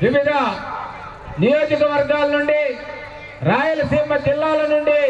వివిధ నియోజకవర్గాల నుండి, రాయలసీమ జిల్లాల నుండి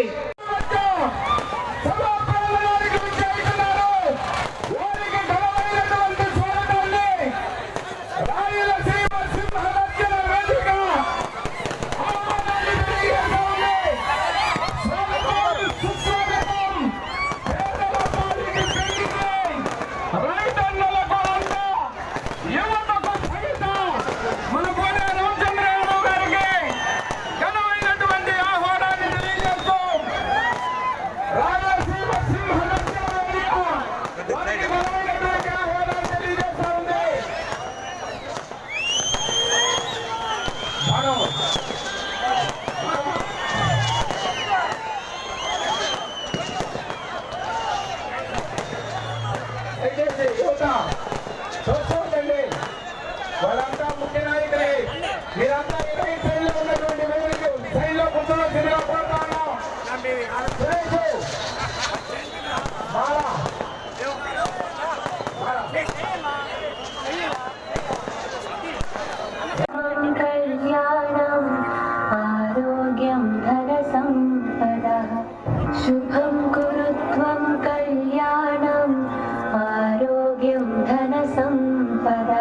వాళ్ళంతా ముఖ్య నాయకులే. మీరంతా సైన్లో ఉన్నటువంటి సైన్లో కూర్చోవలసిందిగా కోరుతాను. కళ్యాణం ఆరోగ్యం ధన సంపద శుభం కురుత్వం కళ్యాణం ఆరోగ్యం ధన సంపద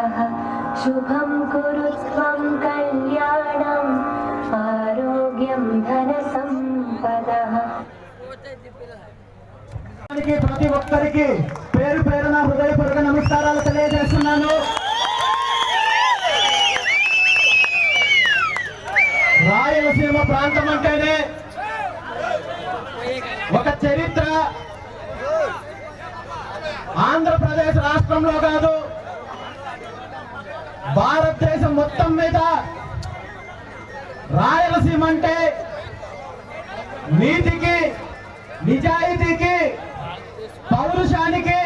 శుభం కురుత్వం కళ్యాణం ఆరోగ్యం ధన సంపద. ప్రతి ఒక్కరికి పేరు పేరున హృదయపూర్వక నమస్కారాలు తెలియజేస్తున్నాను. రాయలసీమ ప్రాంతం అంటేనే ఒక చరిత్ర. ఆంధ్రప్రదేశ్ రాష్ట్రంలో కాదు, భారతదేశం మొత్తం మీద రాయలసీమ అంటే నీతికి, నిజాయితీకి, పౌరుషానికి,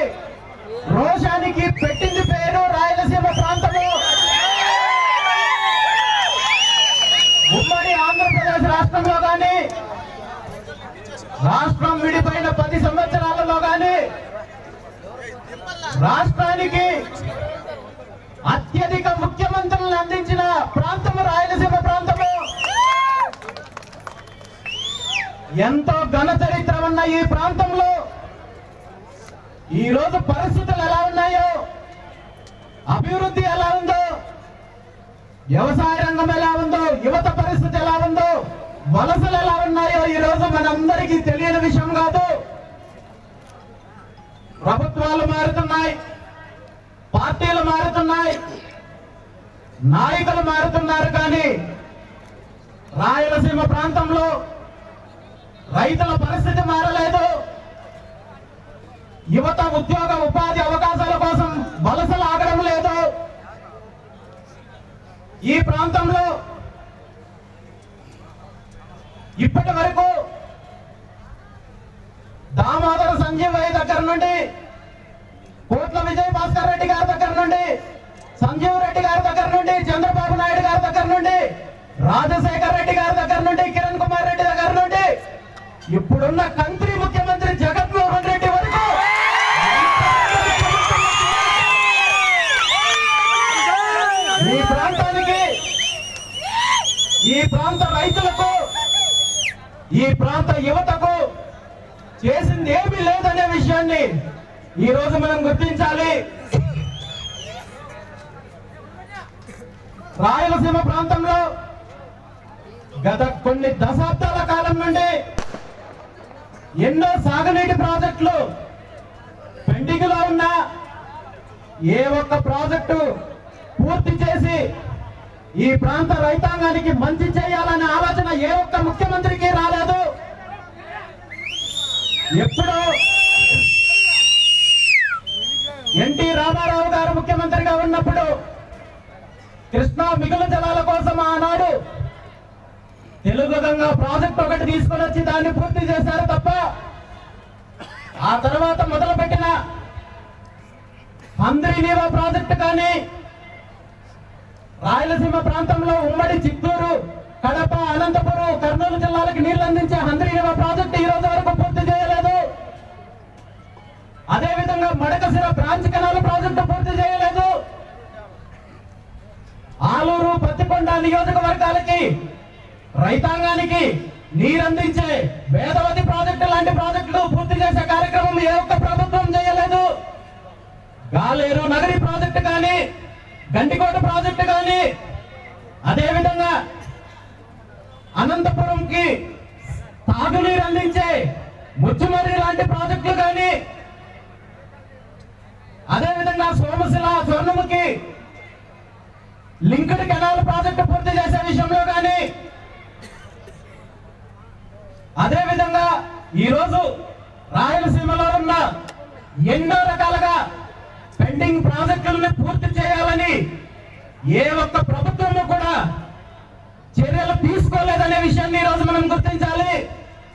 రోషానికి పెట్టింది పేరు రాయలసీమ ప్రాంతము. ఉమ్మడి ఆంధ్రప్రదేశ్ రాష్ట్రంలో కానీ, రాష్ట్రం విడిపోయిన 10 సంవత్సరాలలో కానీ రాష్ట్రానికి అత్యధిక ముఖ్యమంత్రులను అందించిన ప్రాంతము రాయలసీమ ప్రాంతము. ఎంతో ఘన చరిత్ర ఉన్న ఈ ప్రాంతంలో ఈరోజు పరిస్థితులు ఎలా ఉన్నాయో, అభివృద్ధి ఎలా ఉందో, వ్యవసాయ రంగం ఎలా ఉందో, యువత పరిస్థితి ఎలా ఉందో, వలసలు ఎలా ఉన్నాయో ఈరోజు మనందరికీ తెలియని విషయం కాదు. ప్రభుత్వాలు మారుతున్నాయి, పార్టీలు మారుతున్నాయి, నాయకులు మారుతున్నారు, కానీ రాయలసీమ ప్రాంతంలో రైతుల పరిస్థితి మారలేదు. యువత ఉద్యోగ ఉపాధి అవకాశాల కోసం వలసలు ఆగడం లేదు. ఈ ప్రాంతంలో ఇప్పటి వరకు దామోదర సంజీవయ్య దగ్గర నుండి, కోట్ల విజయ్ భాస్కర్ రెడ్డి గారి దగ్గర నుండి, సంజీవ్ రెడ్డి గారి దగ్గర నుండి, చంద్రబాబు నాయుడు గారి దగ్గర నుండి, రాజశేఖర్ రెడ్డి గారి దగ్గర నుండి, కిరణ్ కుమార్ రెడ్డి దగ్గర నుండి, ఇప్పుడున్న కంత్రి ముఖ్యమంత్రి జగన్మోహన్ రెడ్డి వరకు ఈ ప్రాంతానికి, ఈ ప్రాంత రైతులకు, ఈ ప్రాంత యువతకు చేసింది ఏమీ లేదనే విషయాన్ని ఈ రోజు మనం గుర్తించాలి. రాయలసీమ ప్రాంతంలో గత కొన్ని దశాబ్దాల కాలం నుండి ఎన్నో సాగునీటి ప్రాజెక్టులు పెండింగ్ లో ఉన్న ఏ ఒక్క ప్రాజెక్టు పూర్తి చేసి ఈ ప్రాంత రైతాంగానికి మంచి చేయాలనే ఆలోచన ఏ ఒక్క ముఖ్యమంత్రికి రాలేదు. ఎప్పుడో ఎన్టీ రామారావు గారు ముఖ్యమంత్రిగా ఉన్నప్పుడు కృష్ణా మిగులు జలాల కోసం ఆనాడు తెలుగు గంగా ప్రాజెక్ట్ ఒకటి తీసుకొని వచ్చి దాన్ని పూర్తి చేశారు తప్ప, ఆ తర్వాత మొదలుపెట్టిన హంద్రీనీవా ప్రాజెక్టు కానీ, రాయలసీమ ప్రాంతంలో ఉమ్మడి చిత్తూరు, కడప, అనంతపురం, కర్నూలు జిల్లాలకు నీళ్లు అందించే హంద్రీనీవా ప్రాజెక్టు ఈ రోజు వరకు పూర్తి చేయలేదు. అదేవిధంగా మడకసిర బ్రాంచ్ కెనాల్ ప్రాజెక్టు పూర్తి చేయలేదు. ఆలూరు, పత్తిపొడి నియోజకవర్గాలకి రైతాంగానికి నీరందించే వేదవతి ప్రాజెక్టు లాంటి ప్రాజెక్టులు పూర్తి చేసే కార్యక్రమం ఏ ఒక్క ప్రభుత్వం చేయలేదు. గాలేరు నగరి ప్రాజెక్టు కానీ, గండికోట ప్రాజెక్టు కానీ, అదేవిధంగా అనంతపురంకి తాగునీరు అందించే ముచ్చుమర్రి లాంటి ప్రాజెక్టులు కానీ, అదేవిధంగా Somasila Swarnamukhi linked canal project పూర్తి చేసే విషయంలో కానీ, అదేవిధంగా ఈరోజు రాయలసీమలో ఉన్న ఎన్నో రకాలుగా పెండింగ్ ప్రాజెక్టులను పూర్తి చేయాలని ఏ ఒక్క ప్రభుత్వము కూడా చర్యలు తీసుకోలేదనే విషయాన్ని ఈరోజు మనం గుర్తించాలి.